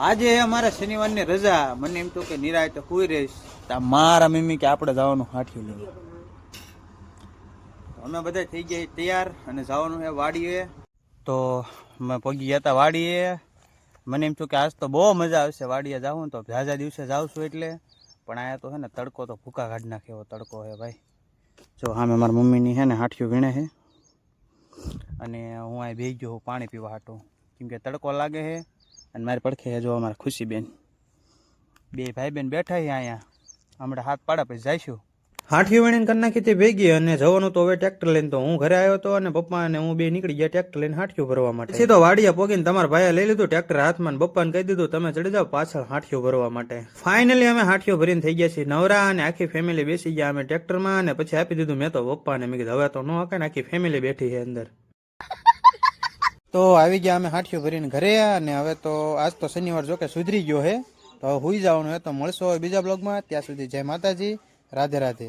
આજે અમારા શનિવારની રજા, મને એમ તો કે નિરાયતે હુઈ રહીશ. મારા મમ્મી કે આપણે જવાનું હાઠિયું લેવા. અમે બધા થઈ ગયા તૈયાર અને જવાનું છે વાડીએ. તો અમે પગી ગયા હતા વાડીએ. મને એમ થયું કે આજ તો બહુ મજા આવશે વાડીએ જાઉં તો ઝાઝા દિવસે જાઉં છું એટલે. પણ આયા તો હે ને તડકો તો ભૂકા કાઢી નાખે એવો તડકો હે ભાઈ. જો સામે મારા મમ્મીની છે ને હાઠિયું વીણે છે અને હું અહીં બેસી ગયો પાણી પીવા હાટું, કેમ કે તડકો લાગે છે. અને મારી પડખે જો અમારા ખુશીબેન, બે ભાઈ બેન બેઠા છે અહીંયા. હમણાં હાથ પાડા પછી જઈશું. હાઠિયું વીણીને કરી નાખી તે ભેગી અને જવાનું તો હવે ટ્રેક્ટર લઈને. તો હું ઘરે આવ્યો હતો અને પપ્પા અને હું બે નીકળી ગયા ટ્રેક્ટર લઈને હાઠિયું ભરવા માટે. સીધો વાડીયા પોગીને તમારા ભાઈએ લઈ લીધું ટ્રેક્ટર હાથમાં, પપ્પાને કહી દીધું તમે ચડી જાઓ પાછળ હાઠિયું ભરવા માટે. ફાઇનલી અમે હાઠિયું ભરીને થઈ ગયા છીએ નવરા અને આખી ફેમિલી બેસી ગયા અમે ટ્રેક્ટરમાં. અને પછી આપી દીધું મેં તો પપ્પાને. મેં કીધું હવે તો ન હકે ને, આખી ફેમિલી બેઠી છે અંદર. તો આવી ગયા અમે હાઠિયું ભરીને ઘરે. અને હવે તો આજ તો શનિવાર જો કે સુધરી ગયો હે, તો હવે હુઈ જવાનું હે. તો મળશો બીજા બ્લોગમાં. ત્યાં સુધી જય માતાજી, રાધે રાધે.